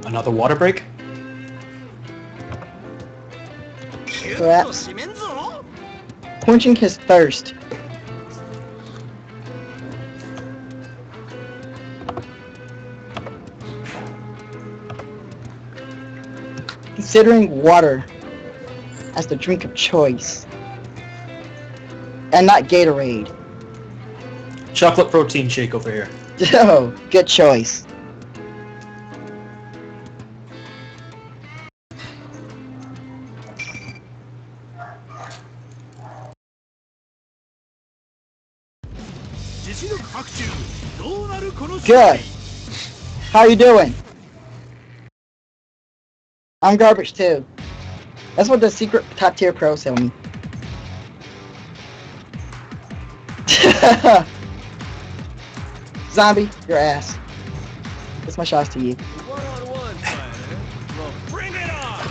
Another water break? Perhaps quenching his thirst. Considering water as the drink of choice. And not Gatorade. Chocolate protein shake over here. Oh, good choice. Good. How you doing? I'm garbage too. That's what the secret top tier pros tell me. Zombie, your ass. That's my shots to you. One-on-one fighter. Well, bring it on!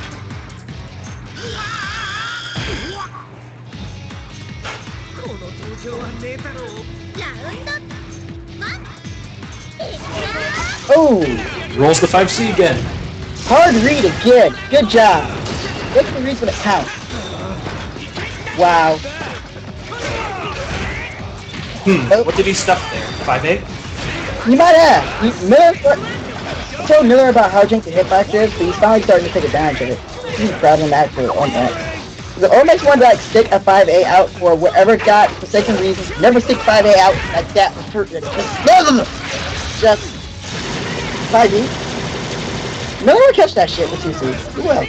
Oh, Rolls the 5C again. hard read again. Good job. Look at the reads when it counts. Wow. What did he stuff there? 5A? You might have. Miller told Miller about how jank the hitbox is, but he's finally starting to take advantage of it. This is problematic for the Olmecs. The Olmecs wanted to like stick a 5A out for whatever got forsaken reasons. Never stick 5A out like that. Just 5E. Miller will catch that shit with 2C. He will.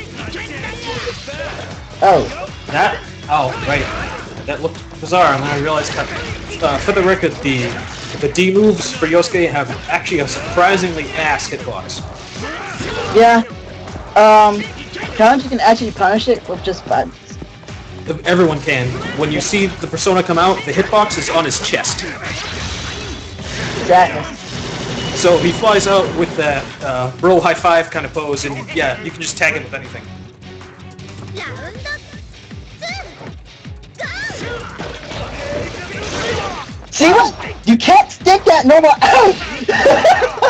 Oh. That? Oh, right. That looked bizarre, and then I realized that, for the record, the D moves for Yosuke have actually a surprisingly ass hitbox. Yeah. Kanji can actually punish it with just buttons. Everyone can. When you see the persona come out, the hitbox is on his chest. Exactly. So he flies out with that bro high five kind of pose, and yeah, you can just tag him with anything. See what? You can't stick that normal out!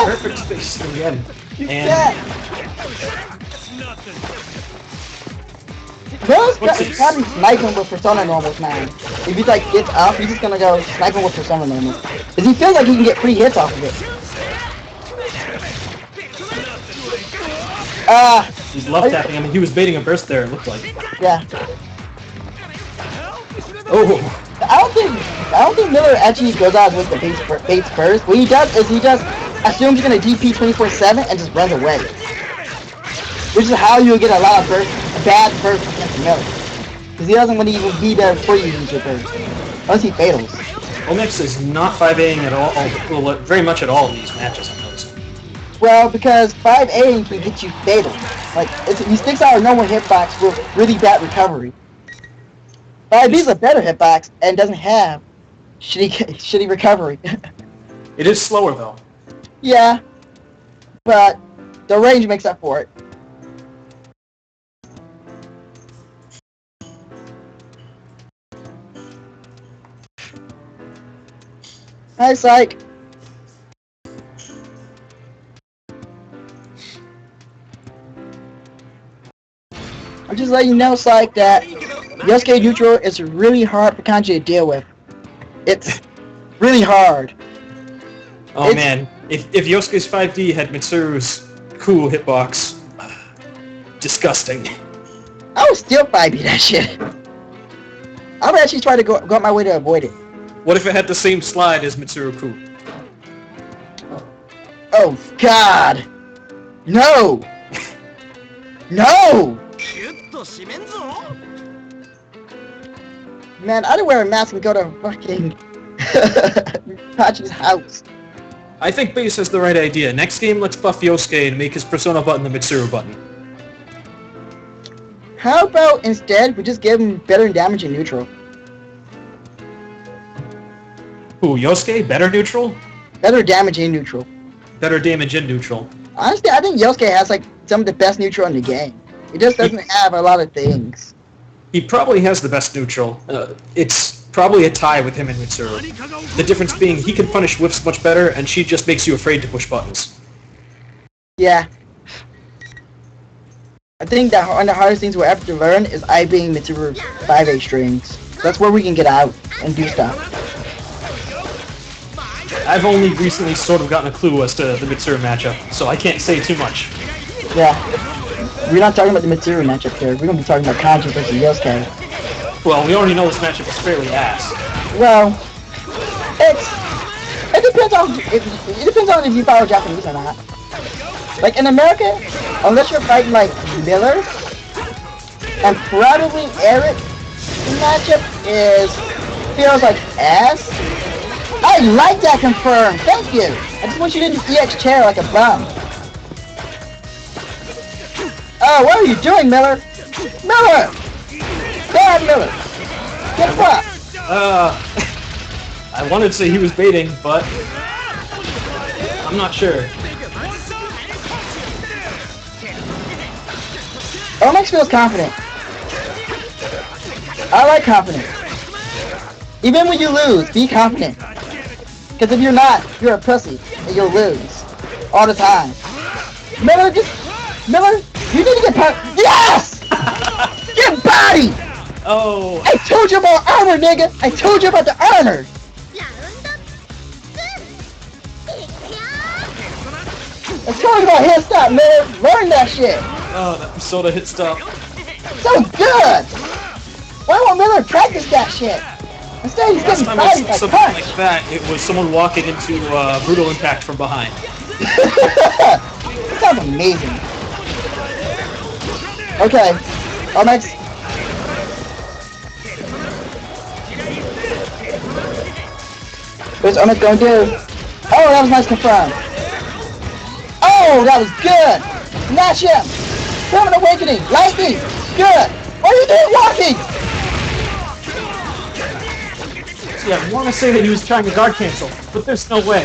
Perfect space again. You And can't! Bro's probably sniping with Persona normals, man. If he like gets up, he's just gonna go sniping with Persona normals. Cause he feels like he can get free hits off of it. he's love tapping him, and he was baiting a burst there, it looked like. Yeah. Oh! I don't think Miller actually goes out with the baits first. What he does is he just assumes you're gonna DP 24/7 and just runs away. Which is how you'll get a lot of bad bursts against Miller. Because he doesn't want to even be there before you use your burst. Unless he fatals. Omix is not 5Aing at all, well, very much at all in these matches, I'm noticing. Well, because 5A can get you fatal. Like, he sticks out a normal hitbox with really bad recovery. 5B is a better hitbox and doesn't have shitty recovery. It is slower, though. Yeah, but the range makes up for it. Hi, Psych. I'm just letting you know, Psych, that Yosuke neutral is really hard for Kanji to deal with. It's really hard. Oh man, if Yosuke's 5D had Mitsuru's cool hitbox, disgusting. I would still 5B that shit. I would actually try to go out my way to avoid it. What if it had the same slide as Mitsuru Ku? Oh God! No! No! Man, I'd wear a mask and go to fucking Pachi's house. I think Base has the right idea. Next game, let's buff Yosuke and make his Persona button the Mitsuru button. How about instead we just give him better damage in neutral? Who, Yosuke? Better neutral? Better damage in neutral. Better damage in neutral. Honestly, I think Yosuke has like some of the best neutral in the game. He just doesn't have a lot of things. He probably has the best neutral. It's probably a tie with him and Mitsuru. The difference being he can punish whiffs much better, and she just makes you afraid to push buttons. Yeah. I think that one of the hardest things we'll ever to learn is IBing Mitsuru 5A strings. That's where we can get out and do stuff. I've only recently sort of gotten a clue as to the Mitsuru matchup, so I can't say too much. Yeah. We're not talking about the Mitsuru matchup here. We're going to be talking about Kanji versus Yosuke. Well, we already know this matchup is fairly ass. Well, it depends on it depends on if you follow Japanese or not. Like in America, unless you're fighting like Miller, and probably Eric, the matchup feels like ass. I like that confirmed. Thank you. I just want you to do EX chair like a bum. Oh, what are you doing, Miller? Miller! Bad Miller! Get fucked! I wanted to say he was baiting, but I'm not sure. Omex feels confident. I like confidence. Even when you lose, be confident. Because if you're not, you're a pussy, and you'll lose. All the time. Miller, you need to get Yes! Get body! Oh. I told you about armor, nigga! I told you about the armor! I told you about hit stop, Miller! Learn that shit! Oh, that Persona hit stop. So good! Why won't Miller practice that shit? Instead, he's Last getting time I bodied saw by something punch! like that, it was someone walking into brutal impact from behind. That sounds amazing. Okay, Omex. What's Omex gonna do? Oh, that was nice confirmed. Oh, that was good! Snatch him! Permanent awakening! Lightning! Good! What are you doing walking? Yeah, I want to say that he was trying to guard cancel, but there's no way.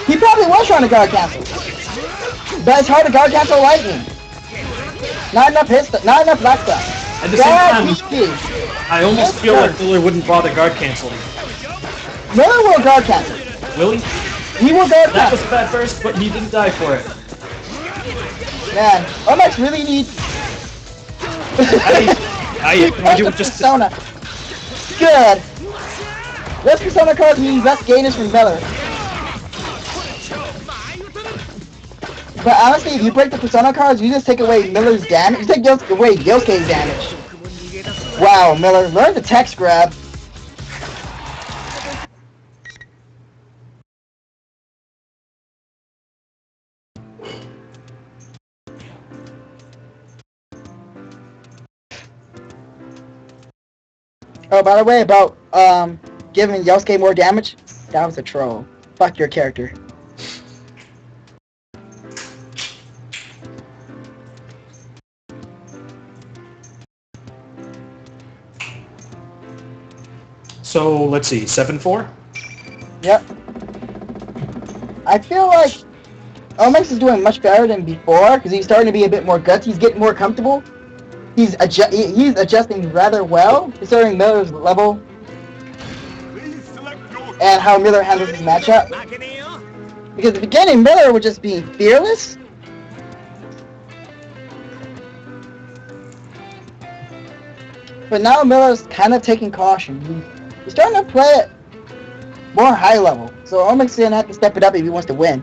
He probably was trying to guard cancel. But it's hard to guard cancel lightning. Not enough hit stuff, not enough black stuff. At the same time, I almost feel like Miller wouldn't bother guard canceling. Miller will guard cancel. Will he? He will guard That cancel. was a bad burst, but he didn't die for it. Man, Omex really needs... I just Persona. Good. Less Persona cards means less gainers from Miller. But honestly, if you break the Persona cards, you just take away Miller's damage. You take away Yosuke's damage. Wow, Miller, learn the text grab. Oh, by the way, about giving Yosuke more damage, that was a troll. Fuck your character. So let's see, 7-4. Yep. I feel like Omex is doing much better than before because he's starting to be a bit more gutsy. He's getting more comfortable. He's adjusting rather well considering Miller's level and how Miller handles his matchup. Because at the beginning, Miller was just being fearless. but now Miller's kind of taking caution. He's starting to play it more high level, so Oleg's gonna have to step it up if he wants to win.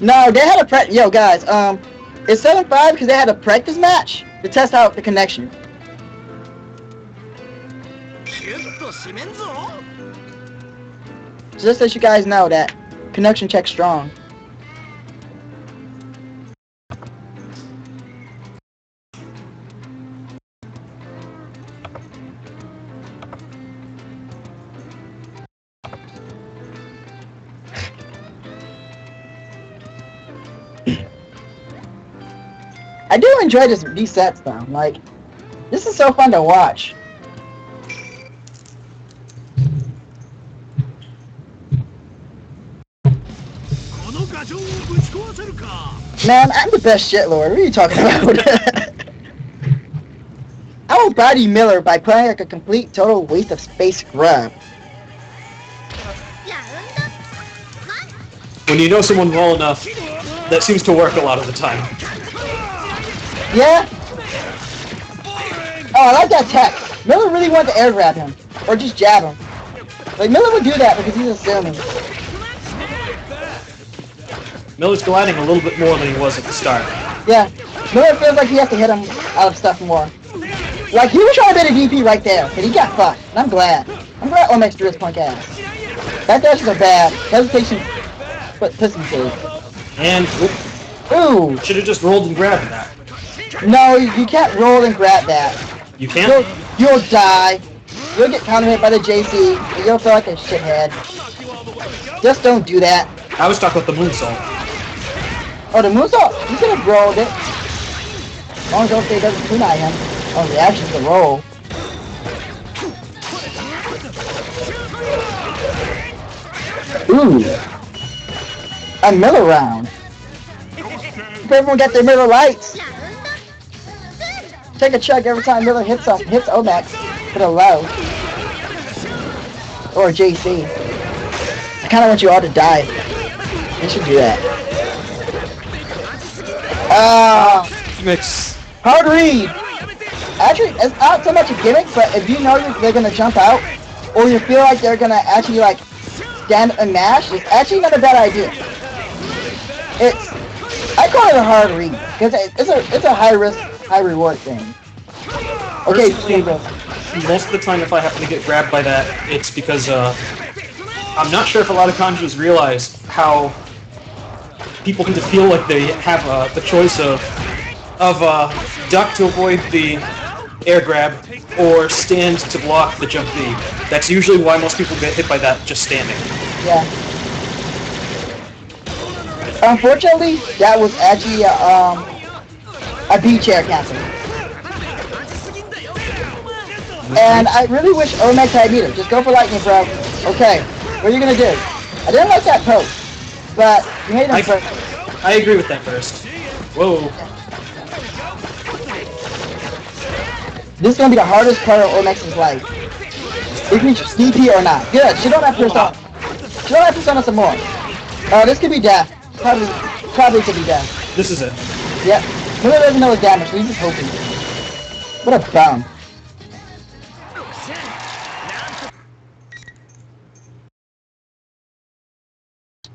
No, they had a yo guys, it's 7-5 because they had a practice match to test out the connection. So just so you guys know that connection check strong. I do enjoy these sets though. Like, this is so fun to watch. Man, I'm the best shitlord. What are you talking about? I will body Miller by playing like a complete total waste of space scrub. When you know someone well enough, that seems to work a lot of the time. Yeah? Oh, I like that tech. Miller really wanted to air grab him. Or just jab him. Like, Miller would do that because he's assuming. Miller's gliding a little bit more than he was at the start. Yeah. Miller feels like he has to hit him out of stuff more. Like, he was trying to hit a DP right there, but he got fucked. And I'm glad. I'm glad Omex drew his punk ass. That dashes are bad. Hesitation puts him through. And Ooh. should have just rolled and grabbed that. No, you can't roll and grab that. You can't? You'll die. You'll get counter hit by the JC, and you'll feel like a shithead. Just don't do that. I was stuck with the moonsault. Oh, the moonsault? You could have rolled it. As long as OK doesn't kunai him. Oh, the action's the roll. Ooh. A Miller round. If everyone got their Miller lights. Take a chug every time Miller hits Omex with a low. Or a JC. I kind of want you all to die. You should do that. Mix. Hard read. Actually, it's not so much a gimmick, but if you know they're gonna jump out, or you feel like they're gonna actually like stand and mash, it's actually not a bad idea. I call it a hard read because it's a high risk, high reward thing. Okay, Most of the time, if I happen to get grabbed by that, it's because I'm not sure if a lot of kanjis realize how people can feel like they have the choice of duck to avoid the air grab or stand to block the jump B. That's usually why most people get hit by that just standing. Yeah. Unfortunately, that was actually a B chair cancel. And I really wish Omex had meter. Just go for lightning, bro. Okay, what are you gonna do? I didn't like that poke, but you made him first. I agree with that first. Whoa. This is gonna be the hardest part of Omex's life. If you DP or not. Good. She don't have persona. She don't have persona some more. This could be death. Probably could be death. This is it. Yep. Miller doesn't know his damage, so he's just hoping. What a bum.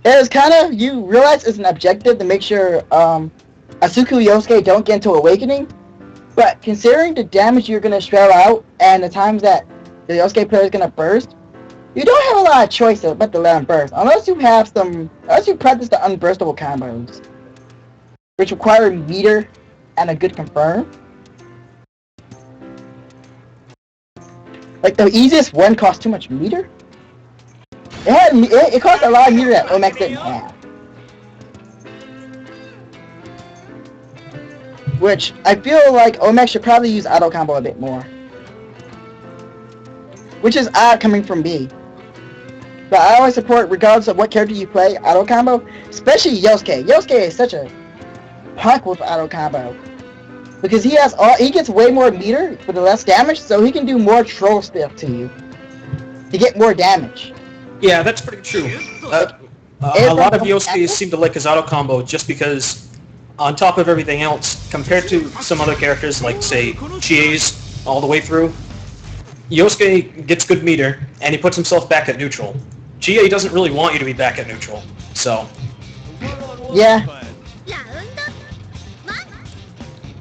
It's kind of, you realize it's an objective to make sure Asuku Yosuke don't get into Awakening, but considering the damage you're going to shell out and the times that the Yosuke player is going to burst, you don't have a lot of choice but to let him burst, unless you practice the unburstable combos, which require meter and a good confirm. Like the easiest one costs too much meter. It cost a lot of meter that Omex didn't have. Which, I feel like Omex should probably use auto combo a bit more. Which is odd coming from B. But I always support, regardless of what character you play, auto combo. Especially Yosuke. Yosuke is such a punk with auto combo. Because he gets way more meter for the less damage, so he can do more troll stuff to you. To get more damage. Yeah, that's pretty true. A lot of Yosuke seem to like his auto combo just because, on top of everything else, compared to some other characters like, say, Chie's, all the way through. Yosuke gets good meter, and he puts himself back at neutral. GA doesn't really want you to be back at neutral, so... Yeah.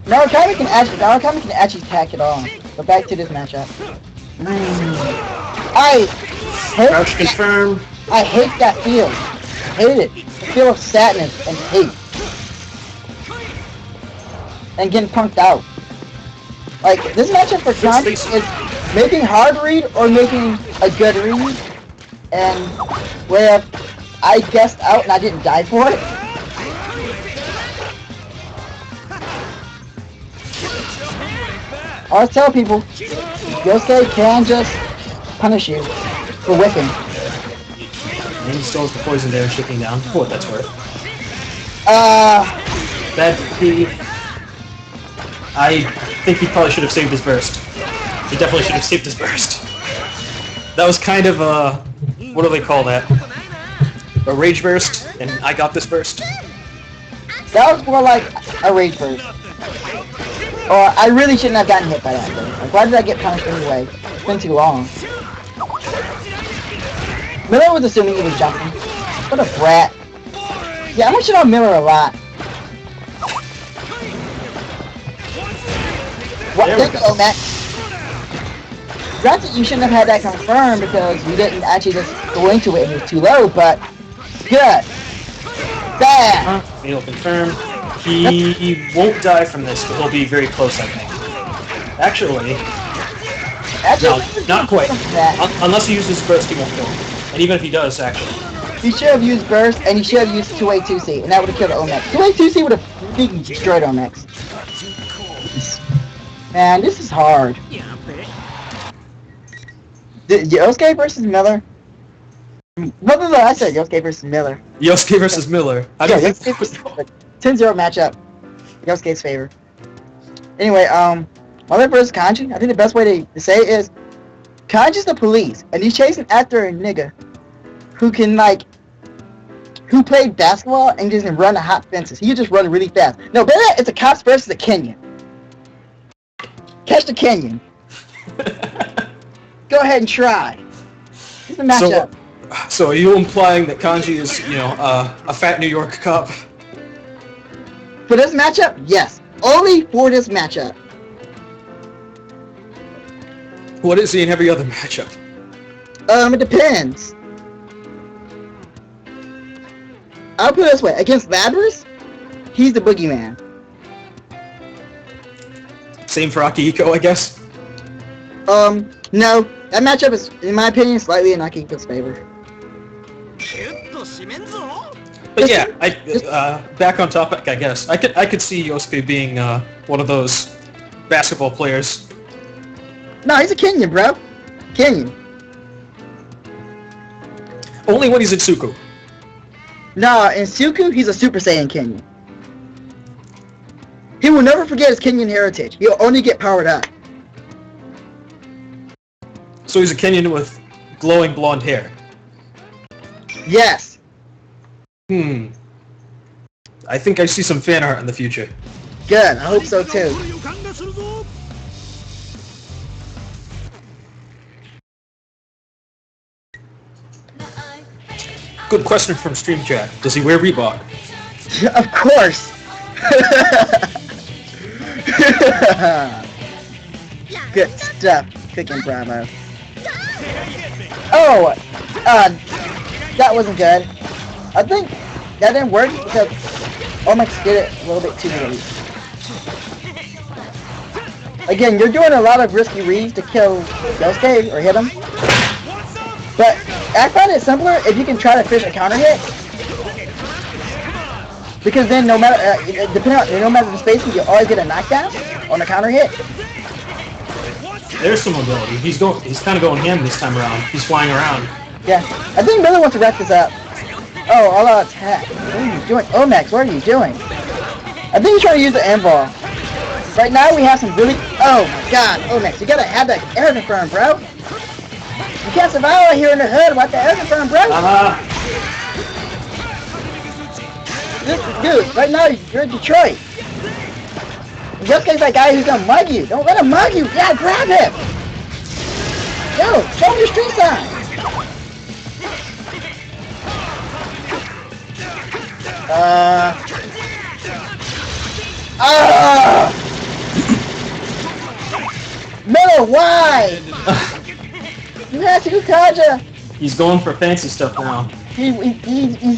Narukami can actually tack it on. But back to this matchup. I hate Crouch confirm. I hate that feel. I hate it. The feel of sadness and hate. And getting punked out. Like, this matchup for Kanji is making hard read or making a good read. And where I guessed out and I didn't die for it. I always tell people, Yosuke can just punish you for whiffing. And he still has the poison there shifting down, for what that's worth. That he... I think he probably should have saved his burst. He definitely should have saved his burst. That was kind of a... what do they call that? A rage burst, and I got this burst. That was more like a rage burst. Or I really shouldn't have gotten hit by that thing. Like, why did I get punished anyway? It's been too long. Miller was assuming he was jumping. What a brat. Yeah, I'm gonna shit on Miller a lot. What? There you go, Matt. Granted, you shouldn't have had that confirmed because you didn't actually just go into it and it was too low, but good. Bad. He'll confirm. He won't die from this, but he'll be very close, I think. Actually, no, not quite. Unless he uses burst, he won't kill him. And even if he does, actually. He should have used burst, and he should have used 2A 2C, and that would have killed Omex. 2A 2C would have freaking destroyed Omex. Man, this is hard. Yosuke versus Miller? No, I said Yosuke versus Miller. Yosuke versus Miller. Yeah, Yosuke versus Miller. 10-0 matchup. Yosuke's favor. Anyway, Mother versus Kanji, I think the best way to say it is Kanji's the police, and he's chasing after a nigga who can, like, who played basketball and doesn't run the hot fences. He just run really fast. No, better yet, it's a cops versus a Kenyan. Catch the Kenyan. Go ahead and try. It's a matchup. So are you implying that Kanji is, you know, a fat New York cop? For this matchup, yes. Only for this matchup. What is he in every other matchup? It depends. I'll put it this way. Against Labrys, he's the boogeyman. Same for Akihiko, I guess? No. That matchup is, in my opinion, slightly in Akihiko's favor. But yeah, back on topic, I guess. I could see Yosuke being one of those basketball players. No, he's a Kenyan, bro. Kenyan. Only when he's in Suku. No, in Suku, he's a Super Saiyan Kenyan. He will never forget his Kenyan heritage. He'll only get powered up. So he's a Kenyan with glowing blonde hair. Yes. I think I see some fan art in the future. Good, I hope so too. Good question from Stream Chat. Does he wear Reebok? Of course. Good stuff, Cooking Bravo. Oh, that wasn't good. I think that didn't work because Omex did it a little bit too late. Again, you're doing a lot of risky reads to kill Yosuke or hit him. But I find it simpler if you can try to fish a counter hit. Because then no matter no matter the spacing, you always get a knockdown on a counter hit. There's some mobility. He's kind of going ham this time around. He's flying around. Yeah, I think Miller wants to wrap this up. Oh, all out attack. What are you doing? Omex, what are you doing? I think he's trying to use the end ball. Right now we have some really... Oh my god, Omex, you gotta have that air confirm, bro. You can't survive out here in the hood without the air confirm, bro. Dude, right now you're in Detroit. Yosuke's that guy who's gonna mug you. Don't let him mug you. Yeah, grab him. Yo, show him your street sign. No, why? You had to do Kaja. He's going for fancy stuff now. He's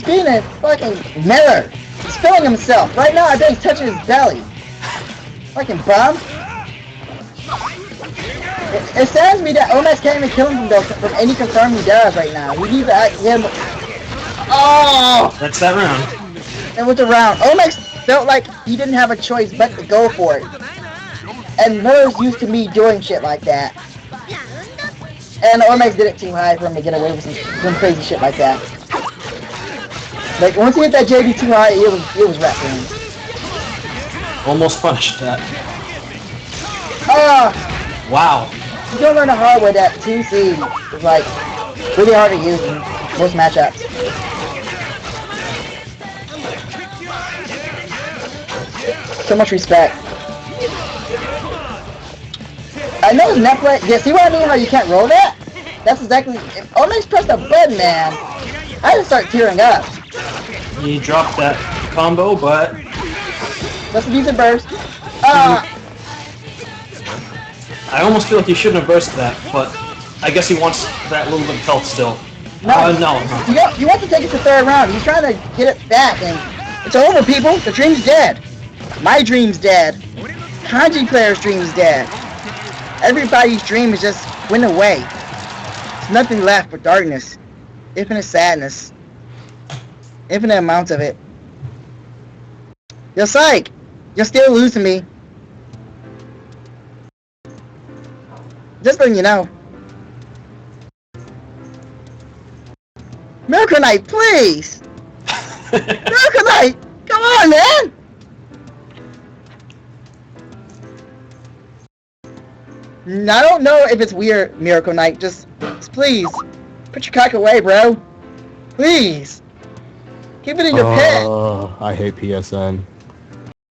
being a fucking mirror. He's filling himself. Right now, I bet he's touching his belly. Fucking bum. It saddens me that Omex can't even kill him from any confirm he does right now. We need to him. Oh! That's that round. And with the round, Omex felt like he didn't have a choice but to go for it. And Nerves used to me doing shit like that. And Omex did it too high for him to get away with some crazy shit like that. Like, once he hit that JB too high, it was rap for him. Almost punished that. Wow. You don't learn the hard way that 2C is like really hard to use in most matchups. So much respect. I know his net play. Yeah, see what I mean? How you can't roll that? That's exactly. If Omex pressed a button, man, I just start tearing up. He dropped that combo, but Let's use a burst. I almost feel like he shouldn't have bursted that, but I guess he wants that little bit of health still. No. You want to take it to third round. He's trying to get it back, and it's over, people. The dream's dead. My dream's dead. Kanji player's dream is dead. Everybody's dream is just went away. There's nothing left but darkness. Infinite sadness. Infinite amounts of it. Yo, Psych! You're still losing me. Just letting you know. Miracle Knight, please! Miracle Knight! Come on, man! I don't know if it's weird, Miracle Knight. Just please, put your cock away, bro. Please. Keep it in your pit. I hate PSN.